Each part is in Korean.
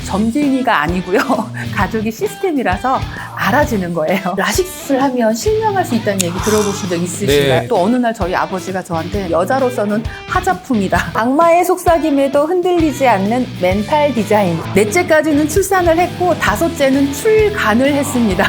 점쟁이가 아니고요. 가족이 시스템이라서 알아지는 거예요. 라식스를 하면 실명할 수 있다는 얘기 들어보신 적 있으신가요? 네. 또 어느 날 저희 아버지가 저한테 여자로서는 하자품이다. 악마의 속삭임에도 흔들리지 않는 멘탈 디자인. 넷째까지는 출산을 했고 다섯째는 출간을 했습니다.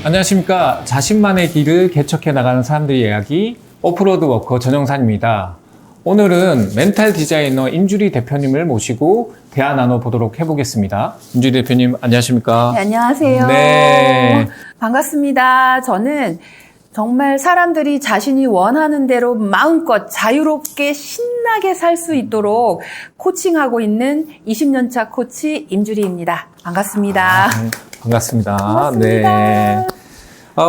안녕하십니까. 자신만의 길을 개척해 나가는 사람들의 이야기 오프로드 워커 전영산입니다. 오늘은 멘탈 디자이너 임주리 대표님을 모시고 대화 나눠보도록 해보겠습니다. 임주리 대표님 안녕하십니까? 네, 안녕하세요. 네. 반갑습니다. 저는 정말 사람들이 자신이 원하는 대로 마음껏 자유롭게 신나게 살 수 있도록 코칭하고 있는 20년차 코치 임주리입니다. 반갑습니다. 반갑습니다. 반갑습니다. 네.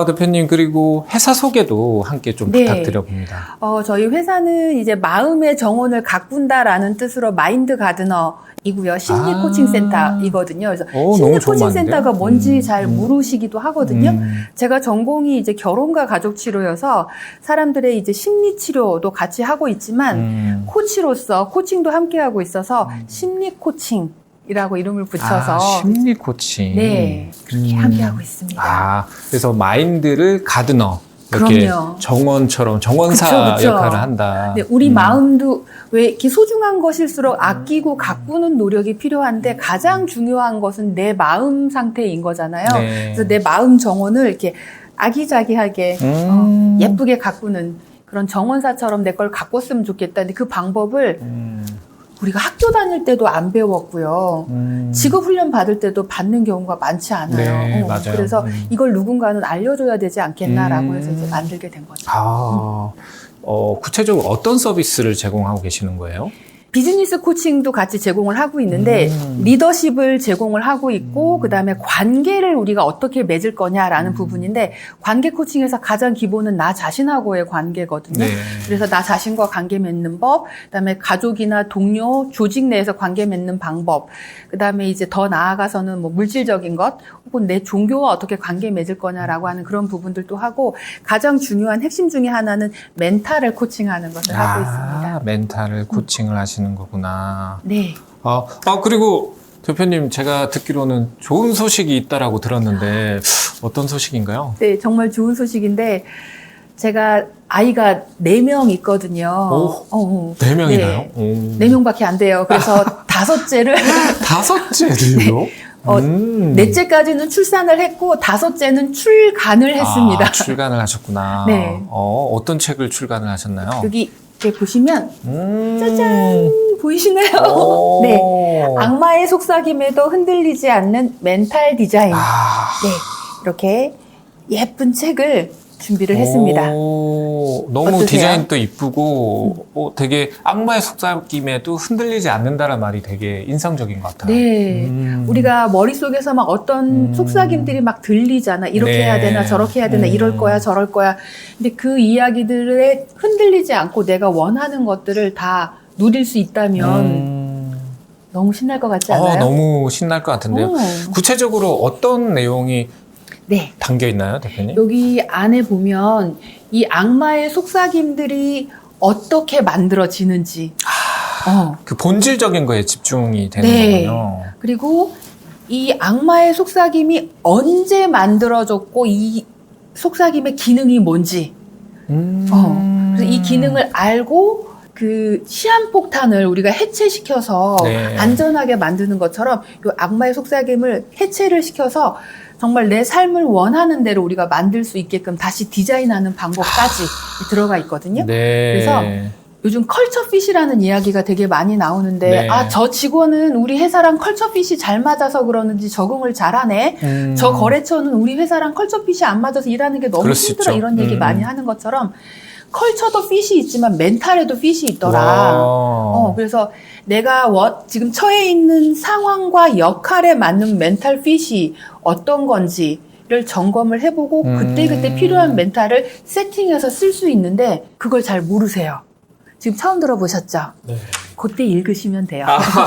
대표님, 그리고 회사 소개도 함께 좀 네. 부탁드려봅니다. 저희 회사는 이제 마음의 정원을 가꾼다라는 뜻으로 마인드 가드너이고요. 심리 코칭 센터이거든요. 그래서 심리 너무 좋은 코칭 말인데요? 센터가 뭔지 잘 모르시기도 하거든요. 음. 제가 전공이 이제 결혼과 가족 치료여서 사람들의 이제 심리 치료도 같이 하고 있지만 코치로서 코칭도 함께 하고 있어서 심리 코칭 이라고 이름을 붙여서 심리 코칭. 네, 그렇게 함께하고 있습니다. 그래서 마인드를 가드너 이렇게 그럼요. 정원처럼 정원사 그쵸. 역할을 한다. 네, 우리 마음도 왜 이렇게 소중한 것일수록 아끼고 가꾸는 노력이 필요한데 가장 중요한 것은 내 마음 상태인 거잖아요. 네. 그래서 내 마음 정원을 이렇게 아기자기하게 예쁘게 가꾸는 그런 정원사처럼 내 걸 가꿨으면 좋겠다. 근데 그 방법을 우리가 학교 다닐 때도 안 배웠고요. 직업 훈련 받을 때도 받는 경우가 많지 않아요. 네, 맞아요. 그래서 이걸 누군가는 알려줘야 되지 않겠나라고 해서 이제 만들게 된 거죠. 구체적으로 어떤 서비스를 제공하고 계시는 거예요? 비즈니스 코칭도 같이 제공을 하고 있는데 리더십을 제공을 하고 있고 그다음에 관계를 우리가 어떻게 맺을 거냐라는 부분인데 관계 코칭에서 가장 기본은 나 자신하고의 관계거든요. 네. 그래서 나 자신과 관계 맺는 법, 그다음에 가족이나 동료, 조직 내에서 관계 맺는 방법, 그다음에 이제 더 나아가서는 뭐 물질적인 것 혹은 내 종교와 어떻게 관계 맺을 거냐라고 하는 그런 부분들도 하고 가장 중요한 핵심 중에 하나는 멘탈을 코칭하는 것을 하고 있습니다. 멘탈을 코칭을 하시는 거구나. 네. 그리고 대표님, 제가 듣기로는 좋은 소식이 있다라고 들었는데 어떤 소식인가요? 네, 정말 좋은 소식인데 제가 아이가 4명 있거든요. 4명이나요? 네. 4명밖에 안 돼요. 그래서 다섯째를 다섯째를요? 넷째까지는 출산을 했고 다섯째는 출간을 했습니다. 출간을 하셨구나. 네. 어떤 책을 출간을 하셨나요? 여기 이렇게 보시면 짜잔 보이시나요? 네, 악마의 속삭임에도 흔들리지 않는 멘탈 디자인. 네, 이렇게 예쁜 책을 준비를 했습니다. 너무 어떠세요? 디자인도 이쁘고 되게 악마의 속삭임에도 흔들리지 않는다는 말이 되게 인상적인 것 같아요. 네, 우리가 머릿속에서 막 어떤 속삭임들이 막 들리잖아. 이렇게 네. 해야 되나 저렇게 해야 되나 이럴 거야 저럴 거야. 근데 그 이야기들에 흔들리지 않고 내가 원하는 것들을 다 누릴 수 있다면 너무 신날 것 같지 않아요? 너무 신날 것 같은데요. 구체적으로 어떤 내용이 네. 담겨 있나요, 대표님? 여기 안에 보면 이 악마의 속삭임들이 어떻게 만들어지는지. 그 본질적인 거에 집중이 되는 네. 거군요. 그리고 이 악마의 속삭임이 언제 만들어졌고 이 속삭임의 기능이 뭔지. 그래서 이 기능을 알고 그 시한폭탄을 우리가 해체시켜서 네. 안전하게 만드는 것처럼 이 악마의 속삭임을 해체를 시켜서 정말 내 삶을 원하는 대로 우리가 만들 수 있게끔 다시 디자인하는 방법까지 들어가 있거든요. 네. 그래서 요즘 컬처핏이라는 이야기가 되게 많이 나오는데 네. 저 직원은 우리 회사랑 컬처핏이 잘 맞아서 그러는지 적응을 잘하네. 저 거래처는 우리 회사랑 컬처핏이 안 맞아서 일하는 게 너무 그럴 수 힘들어. 있죠. 이런 얘기 많이 하는 것처럼 컬처도 핏이 있지만 멘탈에도 핏이 있더라. 그래서 내가 지금 처해 있는 상황과 역할에 맞는 멘탈 핏이 어떤 건지를 점검을 해보고 그때그때 필요한 멘탈을 세팅해서 쓸 수 있는데 그걸 잘 모르세요. 지금 처음 들어보셨죠? 네. 그때 읽으시면 돼요.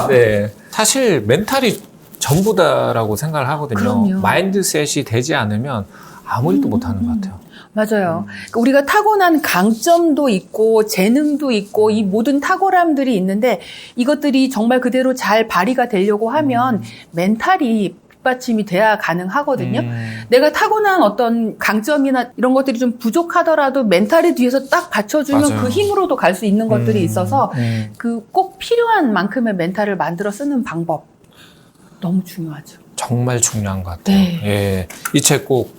네. 사실 멘탈이 전부다라고 생각을 하거든요. 그럼요. 마인드셋이 되지 않으면 아무 일도 못 하는 것 같아요. 맞아요. 그러니까 우리가 타고난 강점도 있고 재능도 있고 이 모든 탁월함들이 있는데 이것들이 정말 그대로 잘 발휘가 되려고 하면 멘탈이 뒷받침이 돼야 가능하거든요. 내가 타고난 어떤 강점이나 이런 것들이 좀 부족하더라도 멘탈이 뒤에서 딱 받쳐주면 맞아요. 그 힘으로도 갈 수 있는 것들이 있어서 그 꼭 필요한 만큼의 멘탈을 만들어 쓰는 방법 너무 중요하죠. 정말 중요한 것 같아요. 네. 예, 이 책 꼭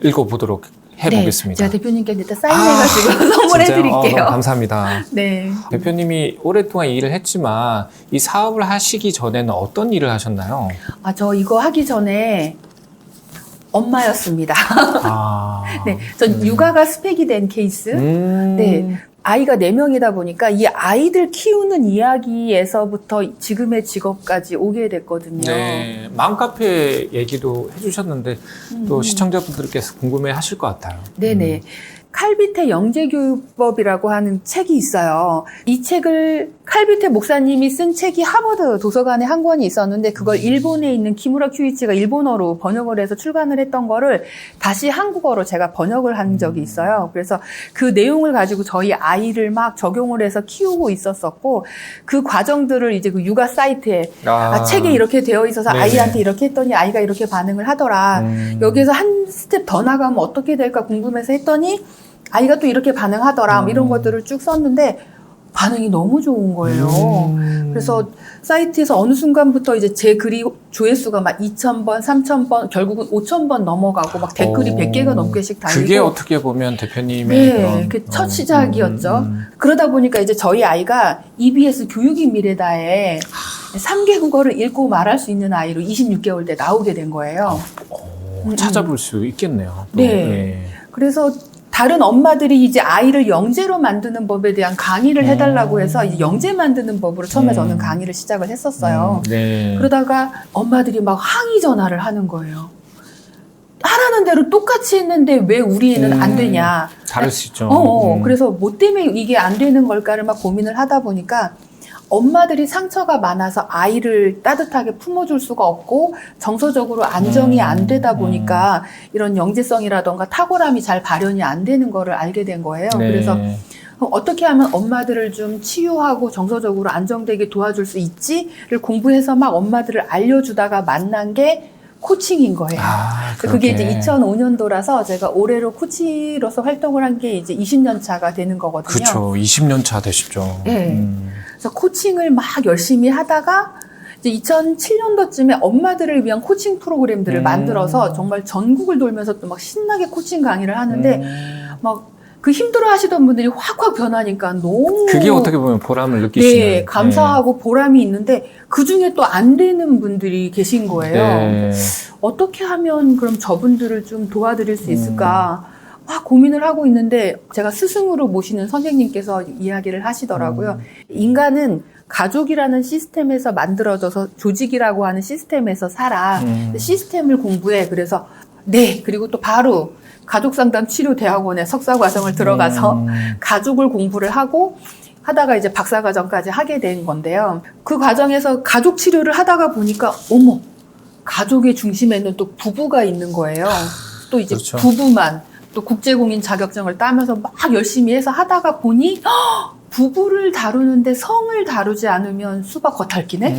읽어보도록 해보겠습니다. 네, 제가 대표님께 일단 사인해가지고 선물해드릴게요. 너무 감사합니다. 네. 대표님이 오랫동안 일을 했지만 이 사업을 하시기 전에는 어떤 일을 하셨나요? 저 이거 하기 전에 엄마였습니다. 네, 전 육아가 스펙이 된 케이스. 네. 아이가 4명이다 보니까 이 아이들 키우는 이야기에서부터 지금의 직업까지 오게 됐거든요. 네, 맘카페 얘기도 해주셨는데 또 시청자분들께서 궁금해 하실 것 같아요. 네네. 칼비태 영재교육법이라고 하는 책이 있어요. 이 책을 칼비태 목사님이 쓴 책이 하버드 도서관에 한 권이 있었는데 그걸 일본에 있는 기무라 큐이치가 일본어로 번역을 해서 출간을 했던 거를 다시 한국어로 제가 번역을 한 적이 있어요. 그래서 그 내용을 가지고 저희 아이를 막 적용을 해서 키우고 있었었고 그 과정들을 이제 그 육아 사이트에 책에 이렇게 되어 있어서 네네. 아이한테 이렇게 했더니 아이가 이렇게 반응을 하더라. 여기에서 한 스텝 더 나가면 어떻게 될까 궁금해서 했더니 아이가 또 이렇게 반응하더라. 이런 것들을 쭉 썼는데 반응이 너무 좋은 거예요. 그래서 사이트에서 어느 순간부터 이제 제 글이 조회수가 막 2,000번, 3,000번, 결국은 5,000번 넘어가고 막 댓글이 100개가 넘게씩 달리고. 그게 어떻게 보면 대표님의 네, 그 첫 시작이었죠. 그러다 보니까 이제 저희 아이가 EBS 교육인 미래다에 3개 국어를 읽고 말할 수 있는 아이로 26개월 때 나오게 된 거예요. 찾아볼 수 있겠네요. 또. 네. 네. 그래서 다른 엄마들이 이제 아이를 영재로 만드는 법에 대한 강의를 해달라고 해서 이제 영재 만드는 법으로 처음에 저는 강의를 시작을 했었어요. 네. 그러다가 엄마들이 막 항의 전화를 하는 거예요. 하라는 대로 똑같이 했는데 왜 우리 애는 안 되냐. 다를 수 있죠. 그래서 뭐 때문에 이게 안 되는 걸까를 막 고민을 하다 보니까 엄마들이 상처가 많아서 아이를 따뜻하게 품어줄 수가 없고 정서적으로 안정이 안 되다 보니까 이런 영재성이라던가 탁월함이 잘 발현이 안 되는 거를 알게 된 거예요. 네. 그래서 어떻게 하면 엄마들을 좀 치유하고 정서적으로 안정되게 도와줄 수 있지를 공부해서 막 엄마들을 알려주다가 만난 게 코칭인 거예요. 그게 이제 2005년도라서 제가 올해로 코치로서 활동을 한 게 이제 20년 차가 되는 거거든요. 그렇죠. 20년 차 되시죠. 네. 그래서 코칭을 막 열심히 하다가 이제 2007년도쯤에 엄마들을 위한 코칭 프로그램들을 만들어서 정말 전국을 돌면서 또 막 신나게 코칭 강의를 하는데 막 그 힘들어 하시던 분들이 확확 변하니까 너무. 그게 어떻게 보면 보람을 느끼시는. 네, 감사하고 보람이 있는데 그 중에 또 안 되는 분들이 계신 거예요. 네. 어떻게 하면 그럼 저분들을 좀 도와드릴 수 있을까? 막 고민을 하고 있는데 제가 스승으로 모시는 선생님께서 이야기를 하시더라고요. 인간은 가족이라는 시스템에서 만들어져서 조직이라고 하는 시스템에서 살아. 시스템을 공부해. 그래서 네. 그리고 또 바로 가족상담 치료대학원에 석사과정을 들어가서 가족을 공부를 하고 하다가 이제 박사과정까지 하게 된 건데요. 그 과정에서 가족 치료를 하다가 보니까 어머, 가족의 중심에는 또 부부가 있는 거예요. 또 이제 그렇죠. 부부만 또 국제공인 자격증을 따면서 막 열심히 해서 하다가 보니 부부를 다루는데 성을 다루지 않으면 수박 겉핥기네?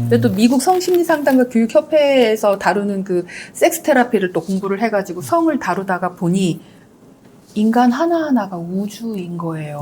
근데 또 미국 성심리상담과 교육협회에서 다루는 그 섹스 테라피를 또 공부를 해가지고 성을 다루다가 보니 인간 하나하나가 우주인 거예요.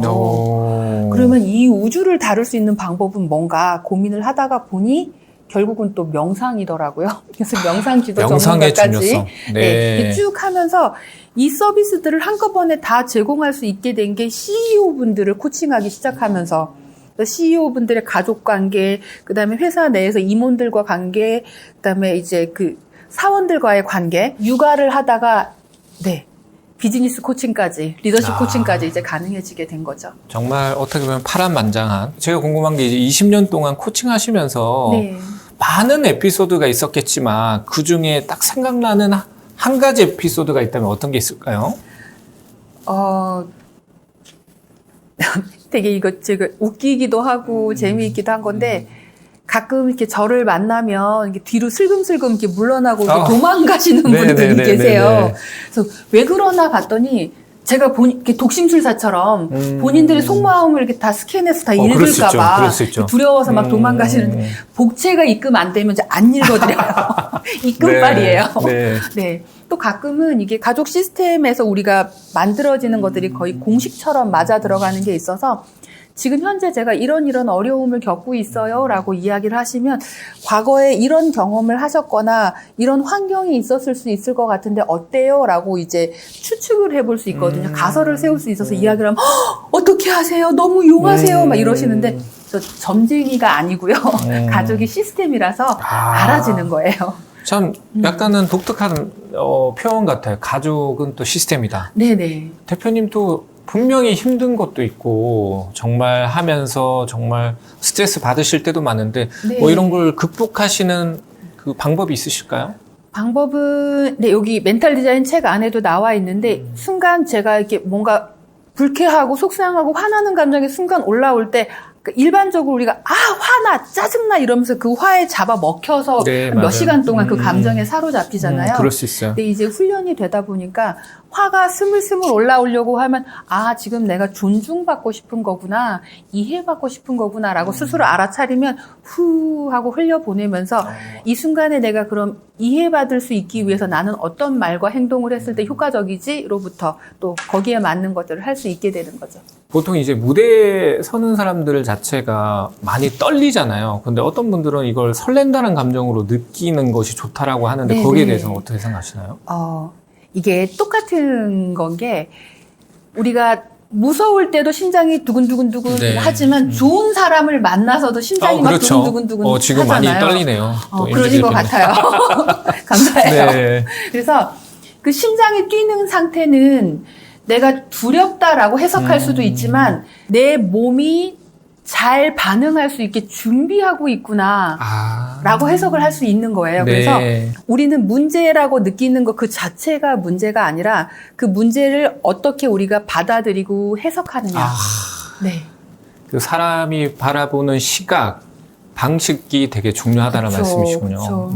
그러면 이 우주를 다룰 수 있는 방법은 뭔가 고민을 하다가 보니 결국은 또 명상이더라고요. 그래서 명상 기도 명상의 전문가까지 중요성. 네, 쭉 하면서 이 서비스들을 한꺼번에 다 제공할 수 있게 된 게 CEO분들을 코칭하기 시작하면서 CEO분들의 가족 관계, 그다음에 회사 내에서 임원들과 관계, 그다음에 이제 그 사원들과의 관계, 육아를 하다가 네. 비즈니스 코칭까지, 리더십 코칭까지 이제 가능해지게 된 거죠. 정말 어떻게 보면 파란만장한. 제가 궁금한 게 이제 20년 동안 코칭하시면서 네. 많은 에피소드가 있었겠지만 그 중에 딱 생각나는 한 가지 에피소드가 있다면 어떤 게 있을까요? 되게 이거 제가 웃기기도 하고 재미있기도 한 건데 가끔 이렇게 저를 만나면 이렇게 뒤로 슬금슬금 이렇게 물러나고 이렇게 아. 도망가시는 네, 분들이 네, 네, 계세요. 네, 네. 그래서 왜 그러나 봤더니 제가 이렇게 독심술사처럼 본인들의 속마음을 이렇게 다 스캔해서 다 그럴 수 있죠. 읽을까봐 그럴 수 있죠. 두려워서 막 도망가시는데 복채가 입금 안 되면 이제 안 읽어드려요. 입금빨이에요. 네. 네. 또 가끔은 이게 가족 시스템에서 우리가 만들어지는 것들이 거의 공식처럼 맞아 들어가는 게 있어서 지금 현재 제가 이런 어려움을 겪고 있어요 라고 이야기를 하시면 과거에 이런 경험을 하셨거나 이런 환경이 있었을 수 있을 것 같은데 어때요? 라고 이제 추측을 해볼 수 있거든요. 가설을 세울 수 있어서 이야기를 하면 어떻게 하세요? 너무 용하세요? 막 이러시는데 저 점쟁이가 아니고요. 가족이 시스템이라서 알아지는 거예요. 참 약간은 독특한 표현 같아요. 가족은 또 시스템이다. 네네. 대표님도 분명히 힘든 것도 있고 정말 하면서 정말 스트레스 받으실 때도 많은데 네. 뭐 이런 걸 극복하시는 그 방법이 있으실까요? 방법은 네, 여기 멘탈 디자인 책 안에도 나와 있는데 순간 제가 이렇게 뭔가 불쾌하고 속상하고 화나는 감정이 순간 올라올 때 일반적으로 우리가 화나 짜증나 이러면서 그 화에 잡아 먹혀서 네, 몇 맞아요. 시간 동안 그 감정에 사로잡히잖아요. 그럴 수 있어요. 근데 이제 훈련이 되다 보니까 화가 스물스물 올라오려고 하면 지금 내가 존중받고 싶은 거구나, 이해받고 싶은 거구나라고 스스로 알아차리면 후 하고 흘려보내면서 이 순간에 내가 그럼 이해받을 수 있기 위해서 나는 어떤 말과 행동을 했을 때 효과적이지로부터 또 거기에 맞는 것들을 할 수 있게 되는 거죠. 보통 이제 무대에 서는 사람들 자체가 많이 떨리잖아요. 근데 어떤 분들은 이걸 설렌다는 감정으로 느끼는 것이 좋다라고 하는데 네네. 거기에 대해서는 어떻게 생각하시나요? 이게 똑같은 건 게 우리가 무서울 때도 심장이 두근두근두근 네. 하지만 좋은 사람을 만나서도 심장이 막 그렇죠. 두근두근두근 지금 하잖아요. 많이 떨리네요. 또 그러신 MZ 것 대표님. 같아요. 감사해요. 네. 그래서 그 심장이 뛰는 상태는 내가 두렵다라고 해석할 수도 있지만 내 몸이 잘 반응할 수 있게 준비하고 있구나 라고 해석을 할 수 있는 거예요. 네. 그래서 우리는 문제라고 느끼는 것 그 자체가 문제가 아니라 그 문제를 어떻게 우리가 받아들이고 해석하느냐. 네. 그 사람이 바라보는 시각, 방식이 되게 중요하다는 그쵸, 말씀이시군요. 그쵸.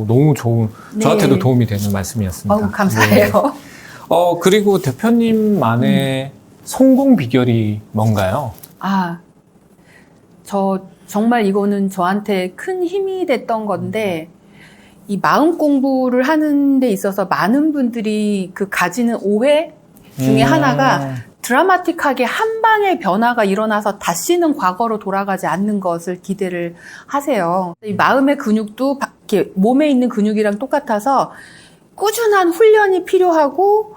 너무 좋은, 네. 저한테도 도움이 되는 말씀이었습니다. 감사해요. 네. 그리고 대표님만의 성공 비결이 뭔가요? 저 정말 이거는 저한테 큰 힘이 됐던 건데 이 마음 공부를 하는 데 있어서 많은 분들이 그 가지는 오해 중에 하나가 드라마틱하게 한 방의 변화가 일어나서 다시는 과거로 돌아가지 않는 것을 기대를 하세요. 이 마음의 근육도 이렇게 몸에 있는 근육이랑 똑같아서 꾸준한 훈련이 필요하고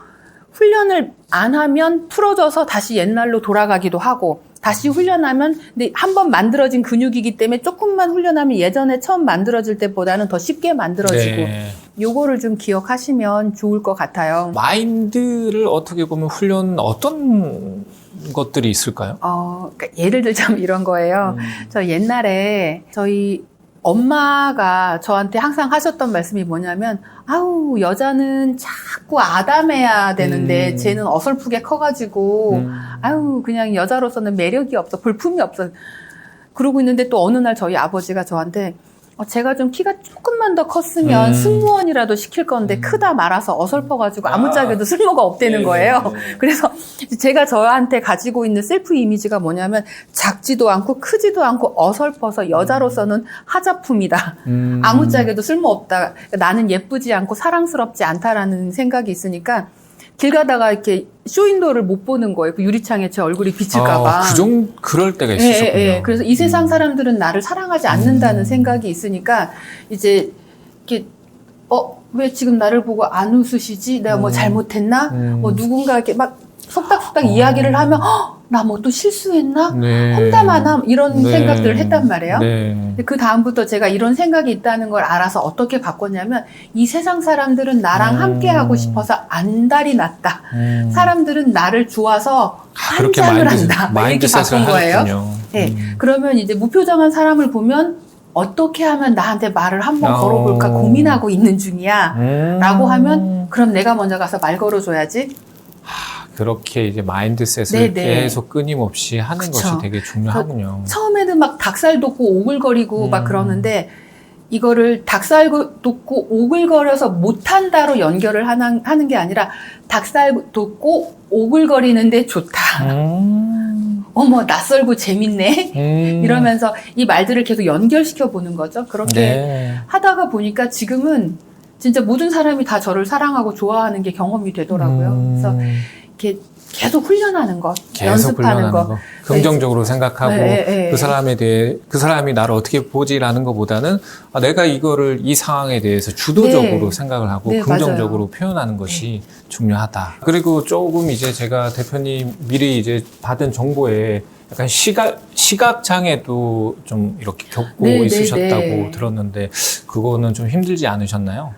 훈련을 안 하면 풀어져서 다시 옛날로 돌아가기도 하고 다시 훈련하면 근데 한번 만들어진 근육이기 때문에 조금만 훈련하면 예전에 처음 만들어질 때보다는 더 쉽게 만들어지고 네. 요거를 좀 기억하시면 좋을 것 같아요. 마인드를 어떻게 보면 훈련 어떤 것들이 있을까요? 그러니까 예를 들자면 이런 거예요. 저 옛날에 저희 엄마가 저한테 항상 하셨던 말씀이 뭐냐면 여자는 자꾸 아담해야 되는데 쟤는 어설프게 커가지고 그냥 여자로서는 매력이 없어, 볼품이 없어 그러고 있는데 또 어느 날 저희 아버지가 저한테 제가 좀 키가 조금만 더 컸으면 승무원이라도 시킬 건데 크다 말아서 어설퍼가지고 아무짝에도 쓸모가 없다는 거예요. 그래서 제가 저한테 가지고 있는 셀프 이미지가 뭐냐면 작지도 않고 크지도 않고 어설퍼서 여자로서는 하자품이다. 아무짝에도 쓸모없다. 나는 예쁘지 않고 사랑스럽지 않다라는 생각이 있으니까 길 가다가 이렇게 쇼윈도를 못 보는 거예요. 그 유리창에 제 얼굴이 비칠까봐. 그럴 때가 있으셨군요. 예. 그래서 이 세상 사람들은 나를 사랑하지 않는다는 생각이 있으니까 이제 이렇게 왜 지금 나를 보고 안 웃으시지? 내가 뭐 잘못했나? 누군가 이렇게 막 속닥속닥 이야기를 하면 나 뭐 또 실수했나? 네. 험담하나? 이런 생각들을 했단 말이에요. 네. 근데 그 다음부터 제가 이런 생각이 있다는 걸 알아서 어떻게 바꿨냐면 이 세상 사람들은 나랑 함께 하고 싶어서 안달이 났다. 사람들은 나를 좋아서 그렇게 환장을 한다. 이렇게 마인드셋을 바꾼 거예요. 하셨군요. 네. 그러면 이제 무표정한 사람을 보면 어떻게 하면 나한테 말을 한번 걸어볼까 고민하고 있는 중이야. 라고 하면 그럼 내가 먼저 가서 말 걸어줘야지. 그렇게 이제 마인드셋을 네네. 계속 끊임없이 하는 그쵸. 것이 되게 중요하군요. 처음에는 막 닭살 돋고 오글거리고 막 그러는데 이거를 닭살 돋고 오글거려서 못한다로 연결을 하는 게 아니라 닭살 돋고 오글거리는데 좋다. 어머 낯설고 재밌네. 이러면서 이 말들을 계속 연결시켜 보는 거죠. 그렇게 네. 하다가 보니까 지금은 진짜 모든 사람이 다 저를 사랑하고 좋아하는 게 경험이 되더라고요. 그래서 이렇게 계속 훈련하는 것, 계속 연습하는 훈련하는 것. 거. 긍정적으로 생각하고 네. 그 사람에 대해 그 사람이 나를 어떻게 보지라는 것보다는 내가 이거를 이 상황에 대해서 주도적으로 네. 생각을 하고 네, 긍정적으로 표현하는 것이 중요하다. 그리고 조금 이제 제가 대표님 미리 이제 받은 정보에 약간 시각 장애도 좀 이렇게 겪고 네, 있으셨다고 네. 들었는데 그거는 좀 힘들지 않으셨나요?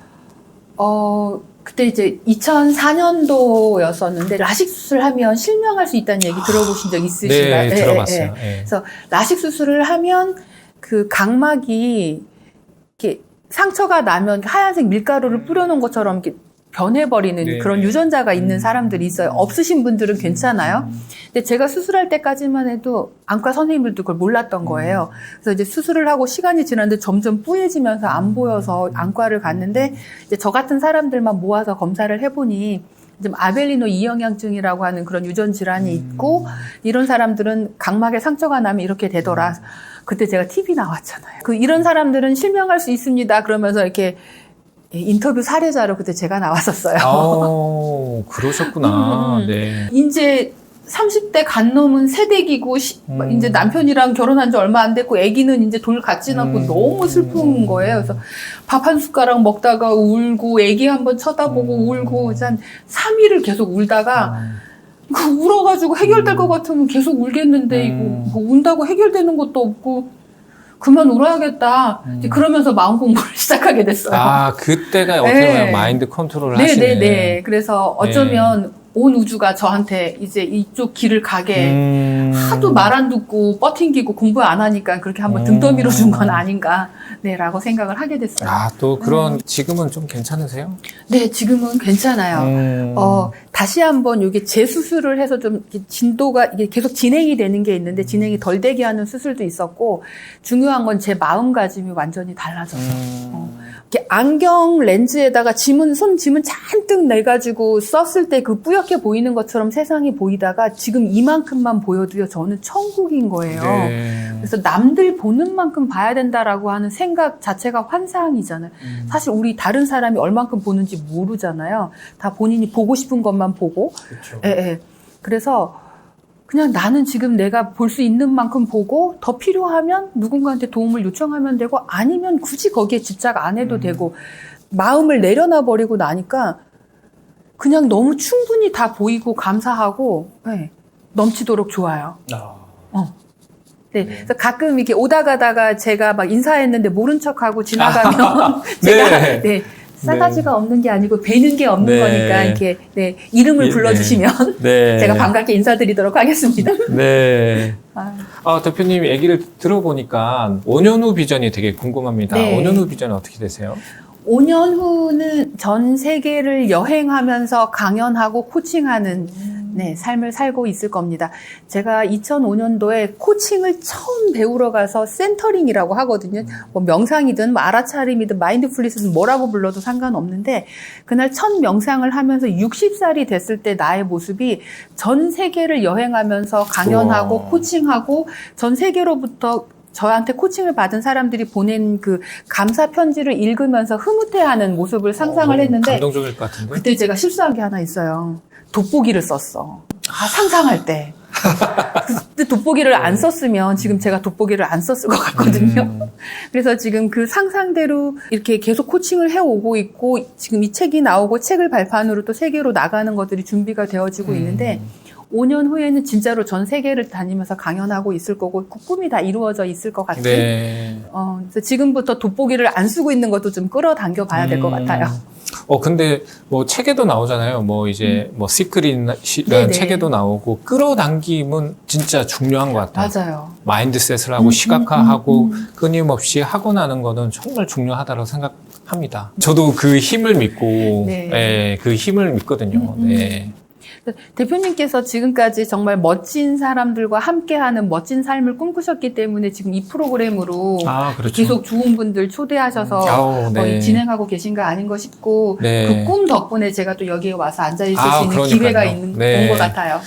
그때 이제 2004년도였었는데 라식 수술하면 실명할 수 있다는 얘기 들어보신 적 있으신가요? 네, 들어봤어요. 네. 그래서 라식 수술을 하면 그 각막이 이렇게 상처가 나면 하얀색 밀가루를 뿌려놓은 것처럼 이렇게 변해버리는 네. 그런 유전자가 있는 사람들이 있어요. 없으신 분들은 괜찮아요. 근데 제가 수술할 때까지만 해도 안과 선생님들도 그걸 몰랐던 거예요. 그래서 이제 수술을 하고 시간이 지났는데 점점 뿌얘지면서 안 보여서 안과를 갔는데 이제 저 같은 사람들만 모아서 검사를 해보니 좀 아벨리노 이영양증이라고 하는 그런 유전 질환이 있고 이런 사람들은 각막에 상처가 나면 이렇게 되더라. 그때 제가 TV 나왔잖아요. 이런 사람들은 실명할 수 있습니다. 그러면서 이렇게 인터뷰 사례자로 그때 제가 나왔었어요. 그러셨구나. 네. 이제 30대 간 놈은 새댁이고 이제 남편이랑 결혼한 지 얼마 안 됐고 아기는 이제 돌 같지 않고 너무 슬픈 거예요. 그래서 밥 한 숟가락 먹다가 울고 아기 한번 쳐다보고 울고 한 3일을 계속 울다가 울어가지고 해결될 것 같으면 계속 울겠는데 이거 뭐 운다고 해결되는 것도 없고 그만 울어야겠다. 이제 그러면서 마음 공부를 시작하게 됐어요. 그때가 어떻게 보면 마인드 컨트롤을 하시네. 네. 그래서 어쩌면 온 우주가 저한테 이제 이쪽 길을 가게 하도 말 안 듣고 뻗팅기고 공부 안 하니까 그렇게 한번 등 떠밀어 준 건 아닌가, 라고 생각을 하게 됐어요. 또 그런, 지금은 좀 괜찮으세요? 네, 지금은 괜찮아요. 다시 한번 이게 재수술을 해서 좀 진도가 이게 계속 진행이 되는 게 있는데 진행이 덜 되게 하는 수술도 있었고 중요한 건 제 마음가짐이 완전히 달라져서. 이렇게 안경 렌즈에다가 손 지문 잔뜩 내가지고 썼을 때 그 뿌옇게 보이는 것처럼 세상이 보이다가 지금 이만큼만 보여도요, 저는 천국인 거예요. 네. 그래서 남들 보는 만큼 봐야 된다라고 하는 생각 자체가 환상이잖아요. 사실 우리 다른 사람이 얼만큼 보는지 모르잖아요. 다 본인이 보고 싶은 것만 보고. 그렇죠. 그래서 그냥 나는 지금 내가 볼 수 있는 만큼 보고 더 필요하면 누군가한테 도움을 요청하면 되고 아니면 굳이 거기에 집착 안 해도 되고 마음을 내려놔 버리고 나니까 그냥 너무 충분히 다 보이고 감사하고 넘치도록 좋아요. 네. 그래서 가끔 이렇게 오다 가다가 제가 막 인사했는데 모른 척하고 지나가면 제가 싸가지가 없는 게 아니고 배는 게 없는 거니까 이렇게 이름을 불러주시면 제가 반갑게 인사드리도록 하겠습니다. 네. 대표님 얘기를 들어보니까 5년 후 비전이 되게 궁금합니다. 5년 후 비전은 어떻게 되세요? 5년 후는 전 세계를 여행하면서 강연하고 코칭하는 삶을 살고 있을 겁니다. 제가 2005년도에 코칭을 처음 배우러 가서 센터링이라고 하거든요. 뭐 명상이든 뭐 알아차림이든 마인드풀리스든 뭐라고 불러도 상관없는데 그날 첫 명상을 하면서 60살이 됐을 때 나의 모습이 전 세계를 여행하면서 강연하고 코칭하고 전 세계로부터 저한테 코칭을 받은 사람들이 보낸 그 감사 편지를 읽으면서 흐뭇해하는 모습을 상상을 했는데 감동적일 것 같은데? 그때 제가 실수한 게 하나 있어요. 돋보기를 썼어. 상상할 때. 그때 돋보기를 안 썼으면 지금 제가 돋보기를 안 썼을 것 같거든요. 그래서 지금 그 상상대로 이렇게 계속 코칭을 해오고 있고 지금 이 책이 나오고 책을 발판으로 또 세계로 나가는 것들이 준비가 되어지고 있는데 5년 후에는 진짜로 전 세계를 다니면서 강연하고 있을 거고 그 꿈이 다 이루어져 있을 것 같은. 그래서 지금부터 돋보기를 안 쓰고 있는 것도 좀 끌어당겨 봐야 될 것 같아요. 근데 뭐 책에도 나오잖아요. 뭐 이제 뭐 시크릿이라는 책에도 나오고 끌어당김은 진짜 중요한 것 같아요. 맞아요. 마인드셋을 하고 시각화하고 끊임없이 하고 나는 거는 정말 중요하다고 생각합니다. 저도 그 힘을 믿고 그 힘을 믿거든요. 대표님께서 지금까지 정말 멋진 사람들과 함께하는 멋진 삶을 꿈꾸셨기 때문에 지금 이 프로그램으로 그렇죠. 계속 좋은 분들 초대하셔서 네. 진행하고 계신 거 아닌가 싶고 네. 그 꿈 덕분에 제가 또 여기에 와서 앉아있을 수 있는 그러니까요. 기회가 있는 네. 것 같아요.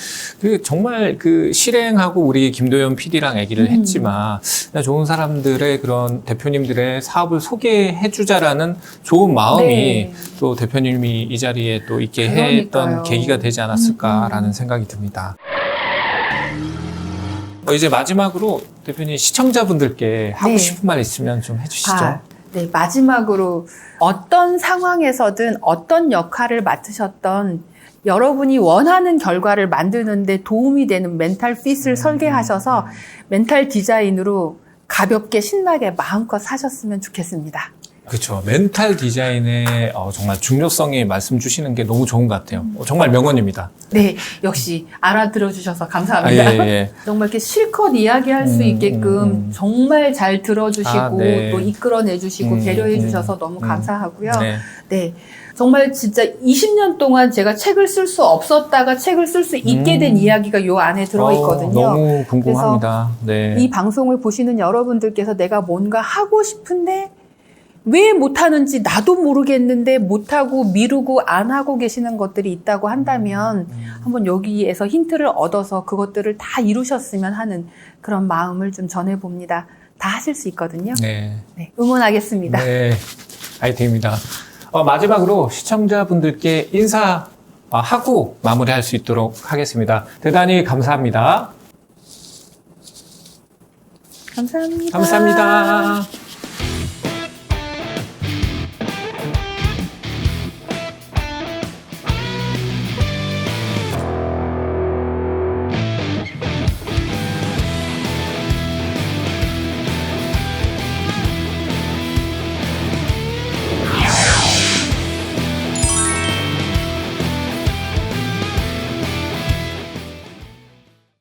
정말 실행하고 우리 김도연 PD랑 얘기를 했지만 좋은 사람들의 그런 대표님들의 사업을 소개해주자라는 좋은 마음이 네. 또 대표님이 이 자리에 또 있게 그러니까요. 했던 계기가 되지 않았을까라는 생각이 듭니다. 이제 마지막으로 대표님 시청자분들께 하고 네. 싶은 말 있으면 좀 해주시죠. 네, 마지막으로 어떤 상황에서든 어떤 역할을 맡으셨던 여러분이 원하는 결과를 만드는데 도움이 되는 멘탈 핏을 설계하셔서 멘탈 디자인으로 가볍게 신나게 마음껏 사셨으면 좋겠습니다. 그렇죠. 멘탈 디자인의 정말 중요성에 말씀 주시는 게 너무 좋은 것 같아요. 정말 명언입니다. 네, 역시 알아들어 주셔서 감사합니다. 예. 정말 이렇게 실컷 이야기할 수 있게끔 정말 잘 들어주시고 네. 또 이끌어내 주시고 배려해 주셔서 너무 감사하고요. 네. 네. 정말 진짜 20년 동안 제가 책을 쓸 수 없었다가 책을 쓸 수 있게 된 이야기가 요 안에 들어있거든요. 너무 궁금합니다. 네. 이 방송을 보시는 여러분들께서 내가 뭔가 하고 싶은데 왜 못하는지 나도 모르겠는데 못하고 미루고 안 하고 계시는 것들이 있다고 한다면 한번 여기에서 힌트를 얻어서 그것들을 다 이루셨으면 하는 그런 마음을 좀 전해봅니다. 다 하실 수 있거든요. 네. 네, 응원하겠습니다. 네. 화이팅입니다. 마지막으로 시청자분들께 인사하고 마무리할 수 있도록 하겠습니다. 대단히 감사합니다. 감사합니다. 감사합니다.